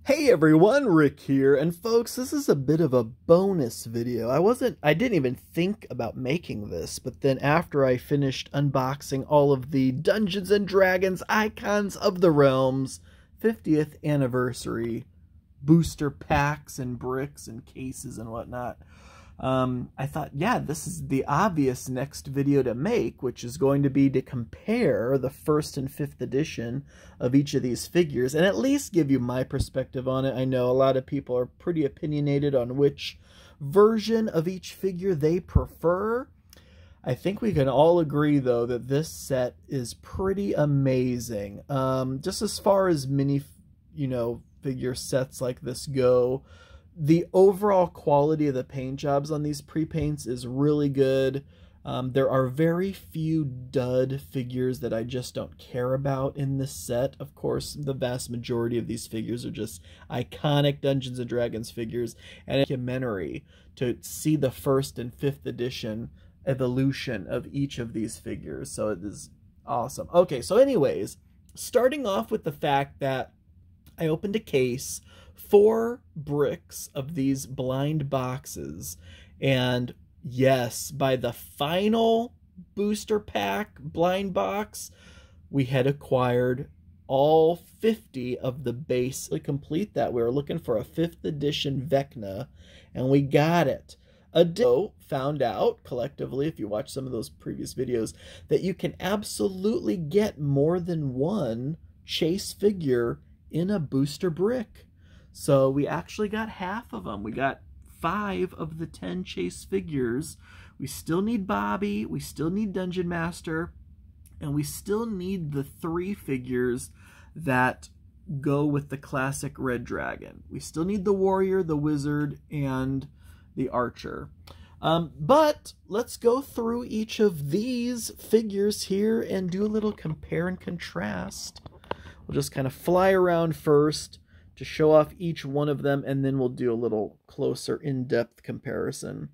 Hey everyone, Rick here, and folks, this is a bit of a bonus video. I didn't even think about making this, but then after I finished unboxing all of the Dungeons & Dragons Icons of the Realms 50th anniversary booster packs and bricks and cases and whatnot, I thought, yeah, this is the obvious next video to make, which is going to be to compare the 1st and 5th edition of each of these figures and at least give you my perspective on it. I know a lot of people are pretty opinionated on which version of each figure they prefer. I think we can all agree, though, that this set is pretty amazing. Just as far as mini, figure sets like this go, the overall quality of the paint jobs on these pre-paints is really good. There are very few dud figures that I just don't care about in this set. Of course, the vast majority of these figures are just iconic Dungeons & Dragons figures, and it's a documentary to see the 1st and 5th edition evolution of each of these figures. So it is awesome. Okay, so anyways, starting off with the fact that I opened a case, 4 bricks of these blind boxes, and yes, by the final booster pack blind box, we had acquired all 50 of the base complete that. We were looking for a 5th edition Vecna, and we got it. Additionally, found out collectively, if you watch some of those previous videos, that you can absolutely get more than one chase figure in a booster brick. So we actually got half of them. We got 5 of the 10 chase figures. We still need Bobby, we still need Dungeon Master, and we still need the 3 figures that go with the classic Red Dragon. We still need the Warrior, the Wizard, and the Archer. But let's go through each of these figures here and do a little compare and contrast. We'll just kind of fly around first to show off each one of them, and then we'll do a little closer, in-depth comparison.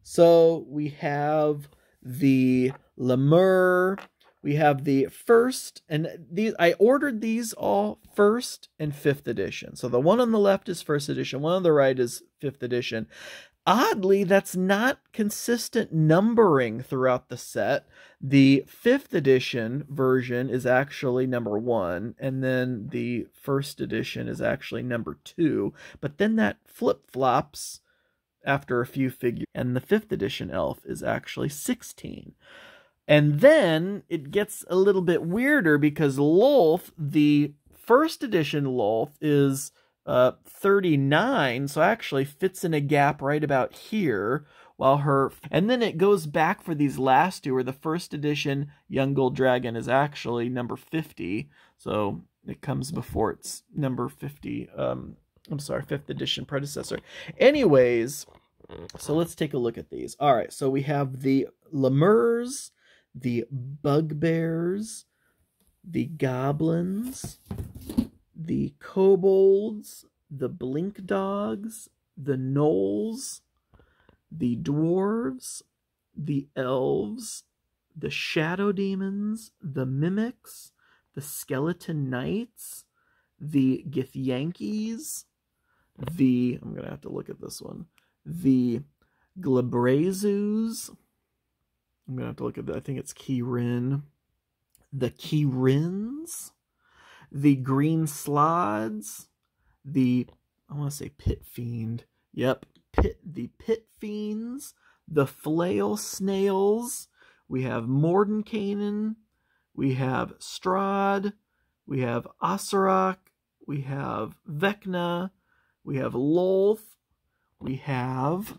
So we have the Lemur, we have the 1st, and I ordered these all 1st and 5th edition. So the one on the left is 1st edition, one on the right is 5th edition. Oddly, that's not consistent numbering throughout the set. The 5th edition version is actually number 1, and then the 1st edition is actually number 2, but then that flip-flops after a few figures, and the 5th edition elf is actually 16. And then it gets a little bit weirder because Lolth, the 1st edition Lolth, is 39, so actually fits in a gap right about here, while and then it goes back for these last two, where the 1st edition Young Gold Dragon is actually number 50, so it comes before its number 50, I'm sorry, 5th edition predecessor. Anyways, so let's take a look at these. All right, so we have the Lemurs, the Bugbears, the Goblins, the Kobolds, the Blink Dogs, the Gnolls, the Dwarves, the Elves, the Shadow Demons, the Mimics, the Skeleton Knights, the Githyankies, I'm going to have to look at this one, the Glabrazus, I'm going to have to look at that, I think it's Kirin, the Kirins, the Green Slods, I want to say Pit Fiend. Yep, the Pit Fiends, the Flail Snails. We have Mordenkainen. We have Strahd. We have Acererak. We have Vecna. We have Lolth. We have,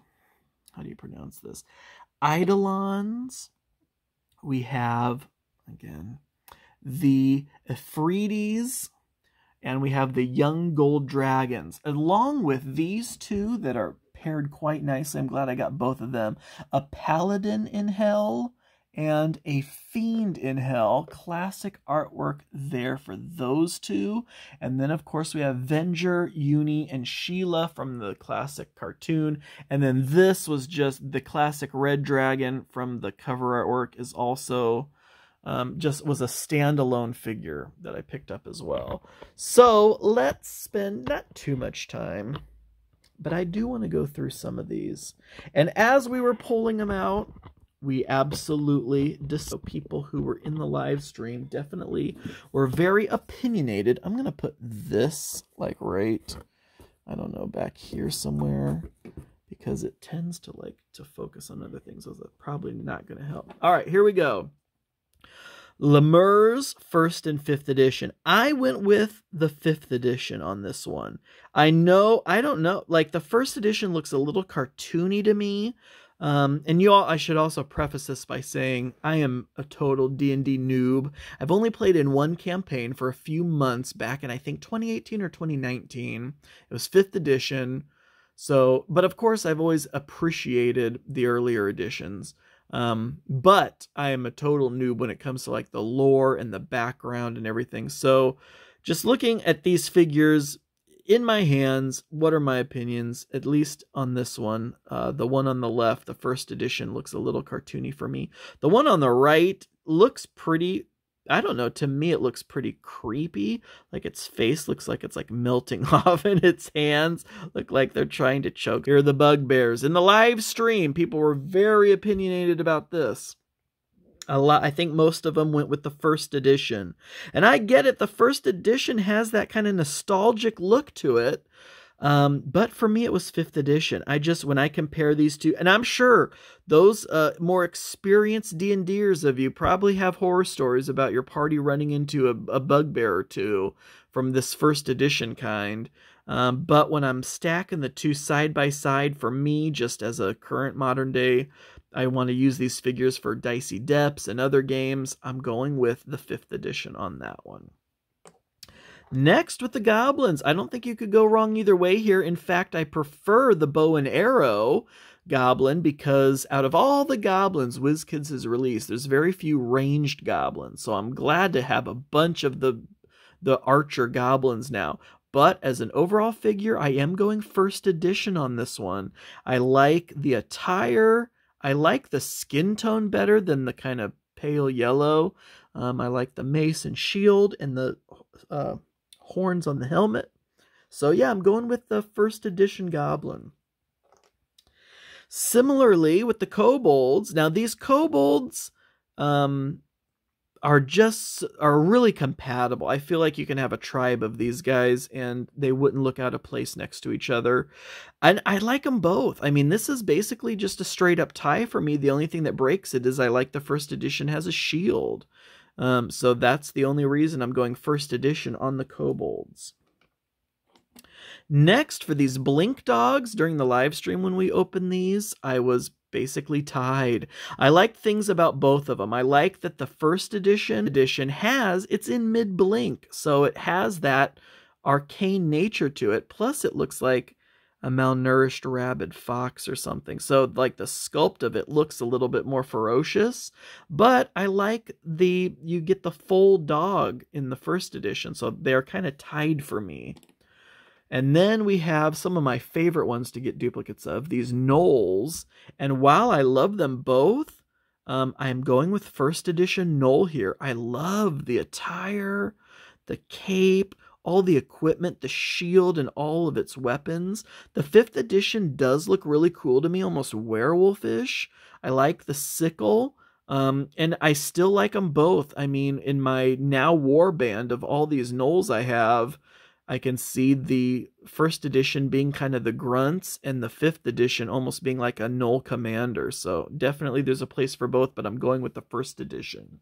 how do you pronounce this? Eidolons. We have, again, the Ifritis, and we have the Young Gold Dragons, along with these two that are paired quite nicely. I'm glad I got both of them. A Paladin in Hell and a Fiend in Hell. Classic artwork there for those two. And then, of course, we have Venger, Uni, and Sheila from the classic cartoon. And then this was just the classic Red Dragon from the cover artwork is also just was a standalone figure that I picked up as well. So let's spend not too much time, but I do want to go through some of these. And as we were pulling them out, we absolutely people who were in the live stream definitely were very opinionated. I'm going to put this like right, I don't know, back here somewhere, because it tends to like to focus on other things. So that's probably not going to help. All right, here we go. Lemur's 1st and 5th edition. I went with the 5th edition on this one. I don't know, like the 1st edition looks a little cartoony to me. And you all, I should also preface this by saying I am a total D&D noob. I've only played in one campaign for a few months back in, I think, 2018 or 2019. It was 5th edition. So, but of course, I've always appreciated the earlier editions. But I am a total noob when it comes to like the lore and the background and everything. So just looking at these figures in my hands, what are my opinions, at least on this one? The one on the left, the 1st edition, looks a little cartoony for me. The one on the right looks pretty, I don't know, to me it looks pretty creepy. Like its face looks like it's like melting off, and its hands look like they're trying to choke. Here are the bugbears. In the live stream, people were very opinionated about this. I think most of them went with the 1st edition. And I get it, the 1st edition has that kind of nostalgic look to it. But for me, it was 5th edition. When I compare these two, and I'm sure those more experienced D&Ders of you probably have horror stories about your party running into a bugbear or two from this 1st edition kind. But when I'm stacking the two side by side, for me, just as a current modern day, I want to use these figures for Dicey Depths and other games, I'm going with the 5th edition on that one. Next, with the goblins, I don't think you could go wrong either way here. In fact, I prefer the bow and arrow goblin because out of all the goblins WizKids has released, there's very few ranged goblins. So I'm glad to have a bunch of the archer goblins now. But as an overall figure, I am going 1st edition on this one. I like the attire. I like the skin tone better than the kind of pale yellow. I like the mace and shield and the horns on the helmet. So yeah, I'm going with the 1st edition goblin. Similarly with the kobolds. Now these kobolds are really compatible. I feel like you can have a tribe of these guys and they wouldn't look out of place next to each other. And I like them both. I mean, this is basically just a straight up tie for me. The only thing that breaks it is I like the 1st edition has a shield. So that's the only reason I'm going 1st edition on the kobolds. Next, for these blink dogs, during the live stream when we opened these, I was basically tied. I like things about both of them. I like that the 1st edition it's in mid blink, so it has that arcane nature to it. Plus it looks like a malnourished rabid fox or something. So like the sculpt of it looks a little bit more ferocious, but I like you get the full dog in the 1st edition. So they're kind of tied for me. And then we have some of my favorite ones to get duplicates of, these gnolls. And while I love them both, I'm going with 1st edition gnoll here. I love the attire, the cape, all the equipment, the shield, and all of its weapons. The 5th edition does look really cool to me, almost werewolfish. I like the sickle. And I still like them both. I mean, in my now warband of all these gnolls I have, I can see the 1st edition being kind of the grunts and the 5th edition almost being like a gnoll commander. So definitely there's a place for both, but I'm going with the 1st edition.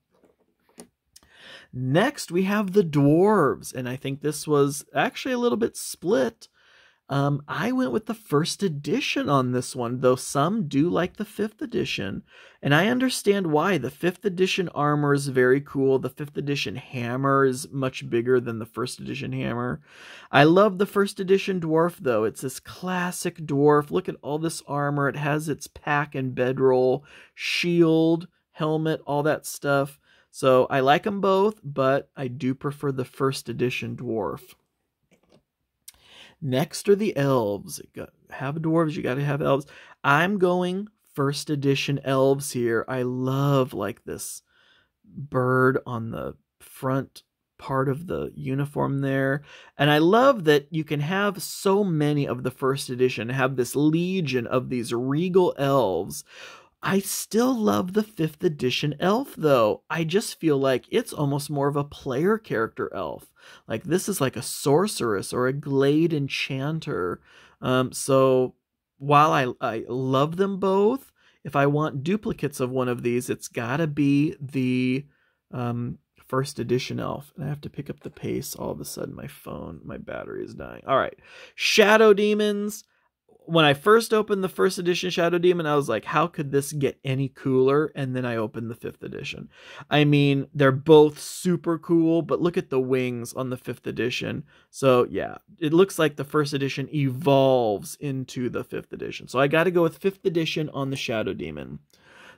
Next, we have the dwarves, and I think this was actually a little bit split. I went with the 1st edition on this one, though some do like the 5th edition, and I understand why. The 5th edition armor is very cool. The 5th edition hammer is much bigger than the 1st edition hammer. I love the 1st edition dwarf, though. It's this classic dwarf. Look at all this armor. It has its pack and bedroll, shield, helmet, all that stuff. So I like them both, but I do prefer the 1st edition dwarf. Next are the elves. You have dwarves, you got to have elves. I'm going 1st edition elves here. I love like this bird on the front part of the uniform there. And I love that you can have so many of the first edition, have this legion of these regal elves. I still love the 5th edition elf, though. I just feel like it's almost more of a player character elf. Like, this is like a sorceress or a glade enchanter. So while I love them both, if I want duplicates of one of these, it's gotta be the 1st edition elf. And I have to pick up the pace. All of a sudden, my battery is dying. All right. Shadow Demons. When I first opened the 1st edition Shadow Demon, I was like, how could this get any cooler? And then I opened the 5th edition. I mean, they're both super cool, but look at the wings on the 5th edition. So yeah, it looks like the 1st edition evolves into the 5th edition. So I got to go with 5th edition on the Shadow Demon.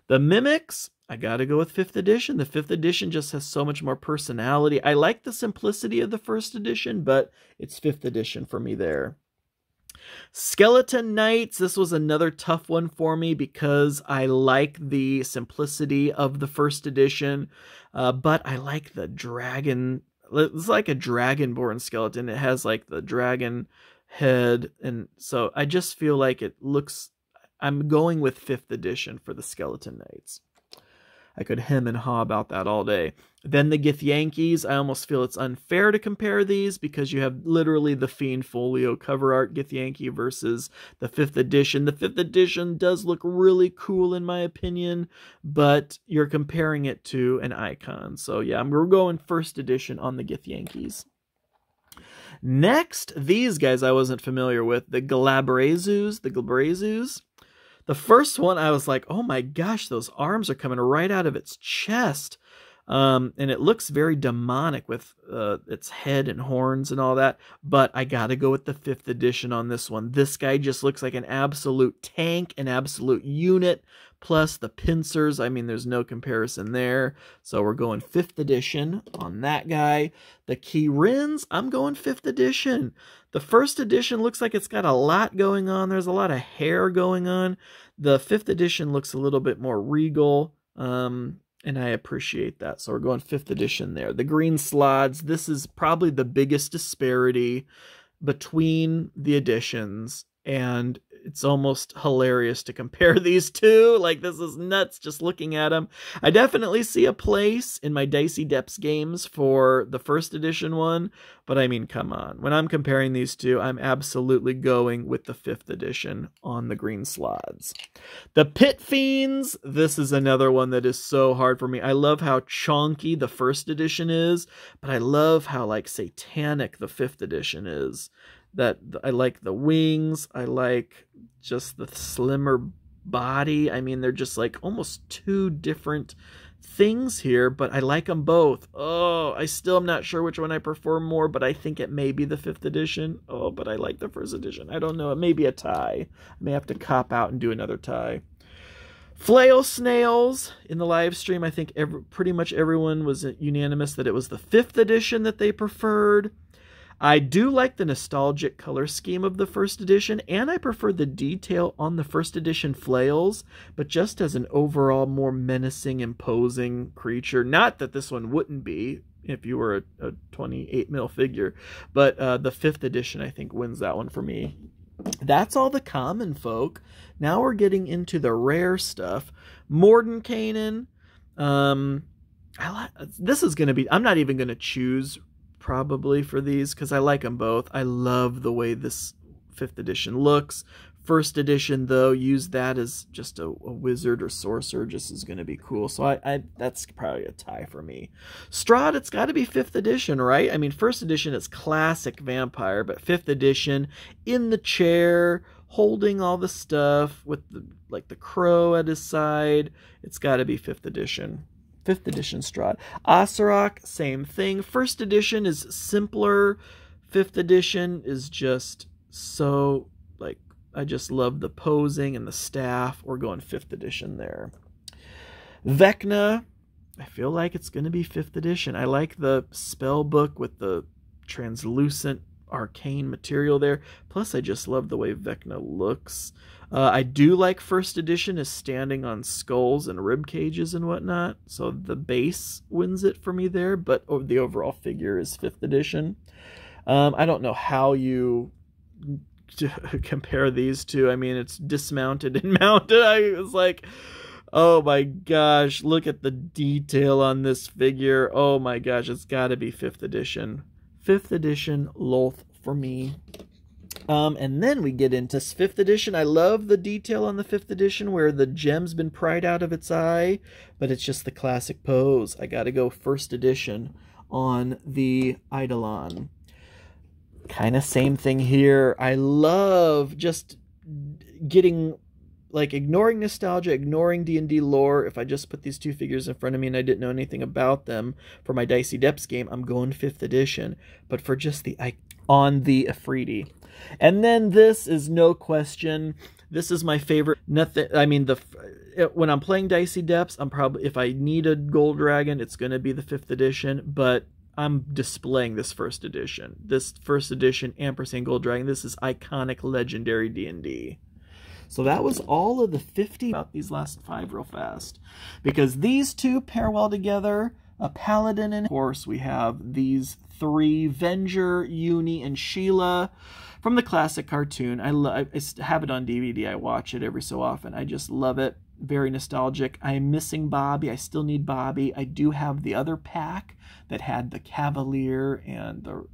The Mimics, I got to go with 5th edition. The 5th edition just has so much more personality. I like the simplicity of the 1st edition, but it's 5th edition for me there. Skeleton Knights, this was another tough one for me because I like the simplicity of the 1st edition, but I like the dragon. It's like a dragonborn skeleton. It has like the dragon head, and so I just feel like it looks... I'm going with 5th edition for the Skeleton Knights. I could hem and haw about that all day. Then the Githyankies, I almost feel it's unfair to compare these because you have literally the Fiend Folio cover art Githyanki versus the 5th edition. The 5th edition does look really cool in my opinion, but you're comparing it to an icon. So yeah, we're going 1st edition on the Githyankies. Next, these guys I wasn't familiar with, the Glabrezus. The first one, I was like, oh my gosh, those arms are coming right out of its chest. And it looks very demonic with its head and horns and all that. But I got to go with the 5th edition on this one. This guy just looks like an absolute tank, an absolute unit. Plus the pincers, I mean, there's no comparison there. So we're going 5th edition on that guy. The Kirins, I'm going 5th edition. The 1st edition looks like it's got a lot going on. There's a lot of hair going on. The 5th edition looks a little bit more regal, and I appreciate that. So we're going 5th edition there. The Green Slods, this is probably the biggest disparity between the editions, and it's almost hilarious to compare these two. Like, this is nuts just looking at them. I definitely see a place in my Dicey Depths games for the 1st edition one, but I mean, come on. When I'm comparing these two, I'm absolutely going with the 5th edition on the Green Slods. The Pit Fiends, this is another one that is so hard for me. I love how chonky the 1st edition is, but I love how, like, satanic the 5th edition is. That I like the wings, I like just the slimmer body. I mean, they're just like almost two different things here, but I like them both. Oh, I still am not sure which one I prefer more, but I think it may be the 5th edition. Oh, but I like the 1st edition. I don't know, it may be a tie. I may have to cop out and do another tie. Flail Snails, in the live stream, I think pretty much everyone was unanimous that it was the 5th edition that they preferred. I do like the nostalgic color scheme of the 1st edition, and I prefer the detail on the 1st edition flails, but just as an overall more menacing, imposing creature. Not that this one wouldn't be if you were a 28 mil figure, but the 5th edition, I think, wins that one for me. That's all the common folk. Now we're getting into the rare stuff. Mordenkainen. This is going to be... I'm not even going to choose probably for these because I like them both. I love the way this 5th edition looks. 1st edition, though, use that as just a wizard or sorcerer just is going to be cool. So that's probably a tie for me. Strahd, it's got to be 5th edition, right? I mean, 1st edition is classic vampire, but 5th edition in the chair, holding all the stuff with the crow at his side. It's got to be 5th edition. 5th edition Strahd. Asarak, same thing. 1st edition is simpler. 5th edition is just so, like, I just love the posing and the staff. We're going 5th edition there. Vecna, I feel like it's going to be 5th edition. I like the spell book with the translucent arcane material there. Plus, I just love the way Vecna looks. I do like first edition is standing on skulls and rib cages and whatnot, so the base wins it for me there, but the overall figure is 5th edition. I don't know how you compare these two. I mean, it's dismounted and mounted. I was like, oh my gosh, look at the detail on this figure. Oh my gosh, it's got to be 5th edition. 5th edition Lolth for me. And then we get into 5th edition. I love the detail on the 5th edition where the gem's been pried out of its eye, but it's just the classic pose. I gotta go 1st edition on the Eidolon. Kind of same thing here. I love just getting, like, ignoring nostalgia, ignoring D&D lore. If I just put these two figures in front of me and I didn't know anything about them for my Dicey Depths game, I'm going 5th edition. But for just the on the Afridi. And then this is no question. This is my favorite. Nothing. I mean, when I'm playing Dicey Depths, I'm probably, if I need a gold dragon, it's going to be the 5th edition. But I'm displaying this 1st edition. This 1st edition ampersand gold dragon. This is iconic, legendary D&D. So that was all of the 50 about these last 5 real fast, because these two pair well together. A paladin, and of course we have these 3, Venger, Uni, and Sheila from the classic cartoon. I have it on DVD. I watch it every so often. I just love it. Very nostalgic. I am missing Bobby. I still need Bobby. I do have the other pack that had the Cavalier and the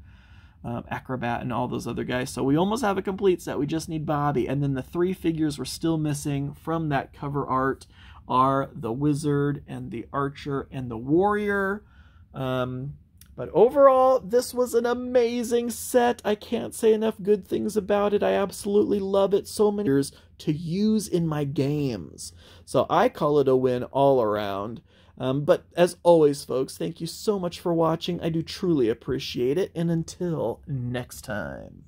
Acrobat and all those other guys. So we almost have a complete set. We just need Bobby. And then the 3 figures we're still missing from that cover art are the Wizard and the Archer and the Warrior. But overall, this was an amazing set. I can't say enough good things about it. I absolutely love it. So many years to use in my games. So I call it a win all around. But as always, folks, thank you so much for watching. I do truly appreciate it. And until next time.